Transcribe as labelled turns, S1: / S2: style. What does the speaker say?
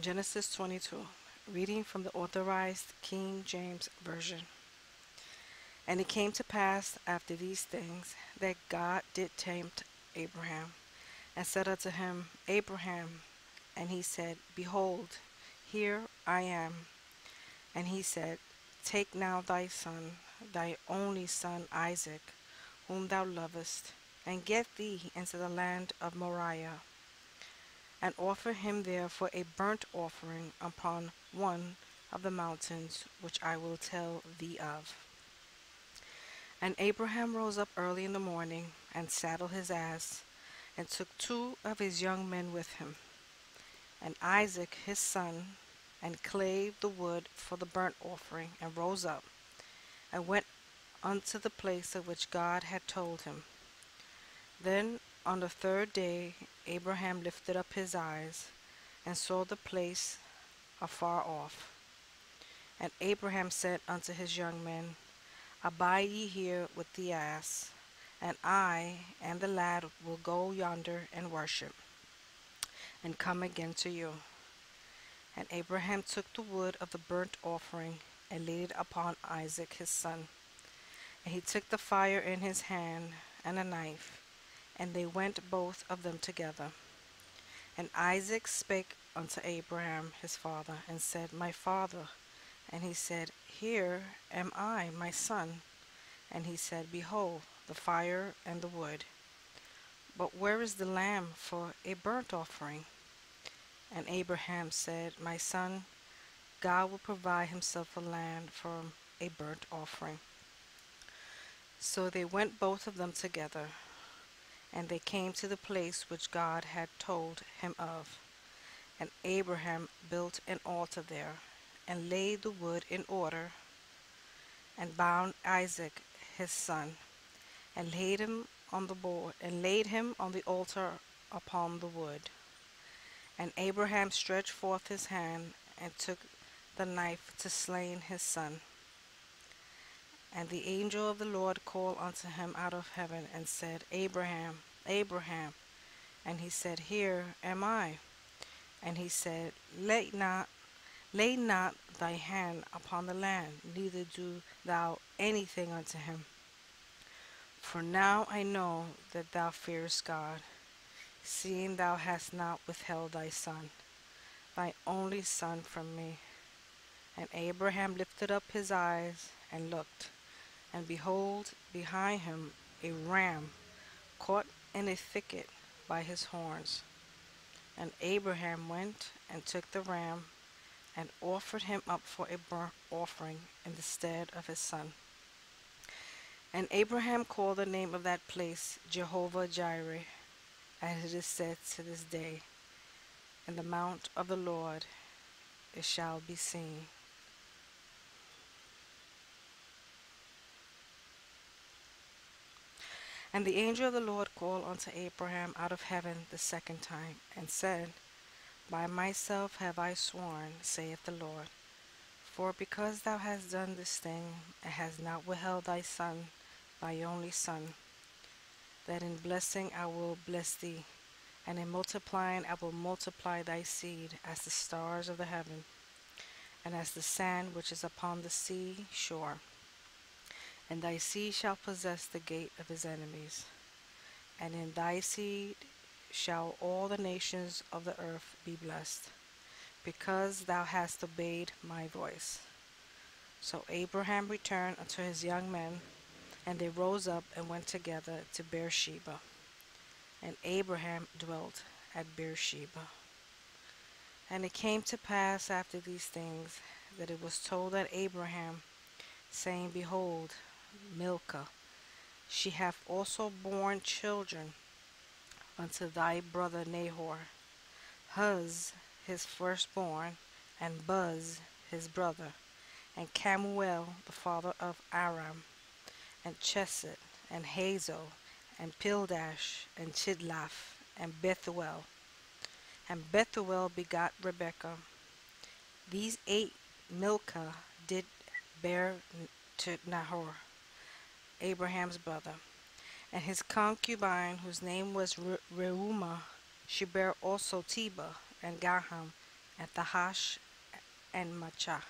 S1: Genesis 22, reading from the Authorized King James Version. And it came to pass after these things that God did tempt Abraham, and said unto him, Abraham. And he said, Behold, here I am. And he said, Take now thy son, thy only son Isaac, whom thou lovest, and get thee into the land of Moriah, and offer him there for a burnt offering upon one of the mountains which I will tell thee of. And Abraham rose up early in the morning, and saddled his ass, and took two of his young men with him, and Isaac his son, and clave the wood for the burnt offering, and rose up, and went unto the place of which God had told him. Then on the third day Abraham lifted up his eyes, and saw the place afar off. And Abraham said unto his young men, Abide ye here with the ass, and I and the lad will go yonder and worship, and come again to you. And Abraham took the wood of the burnt offering, and laid it upon Isaac his son. And he took the fire in his hand, and a knife, and they went both of them together. And Isaac spake unto Abraham his father, and said, My father. And he said, Here am I, my son. And he said, Behold, the fire and the wood, but where is the lamb for a burnt offering? And Abraham said, My son, God will provide himself a lamb for a burnt offering. So they went both of them together, and they came to the place which God had told him of. And Abraham built an altar there, and laid the wood in order, and bound Isaac his son, and laid him on the board, and laid him on the altar upon the wood. And Abraham stretched forth his hand, and took the knife to slay his son. And the angel of the Lord called unto him out of heaven, and said, Abraham, Abraham. And he said, Here am I. And he said, lay not thy hand upon the lad, neither do thou anything unto him. For now I know that thou fearest God, seeing thou hast not withheld thy son, thy only son, from me. And Abraham lifted up his eyes, and looked, and behold, behind him a ram caught in a thicket by his horns. And Abraham went and took the ram, and offered him up for a burnt offering in the stead of his son. And Abraham called the name of that place Jehovah Jireh, as it is said to this day, In the mount of the Lord it shall be seen. And the angel of the Lord called unto Abraham out of heaven the second time, and said, By myself have I sworn, saith the Lord, for because thou hast done this thing, and hast not withheld thy son, thy only son, that in blessing I will bless thee, and in multiplying I will multiply thy seed as the stars of the heaven, and as the sand which is upon the sea shore. And thy seed shall possess the gate of his enemies. And in thy seed shall all the nations of the earth be blessed, because thou hast obeyed my voice. So Abraham returned unto his young men, and they rose up and went together to Beersheba. And Abraham dwelt at Beersheba. And it came to pass after these things, that it was told that Abraham, saying, Behold, Milcah, she hath also borne children unto thy brother Nahor, Huz his firstborn, and Buz his brother, and Kemuel the father of Aram, and Chesed, and Hazo, and Pildash, and Chidlaph, and Bethuel. And Bethuel begot Rebekah. These 8 Milcah did bear to Nahor, Abraham's brother, and his concubine, whose name was Reumah. She bare also Teba, and Gaham, at Tahash and Macha.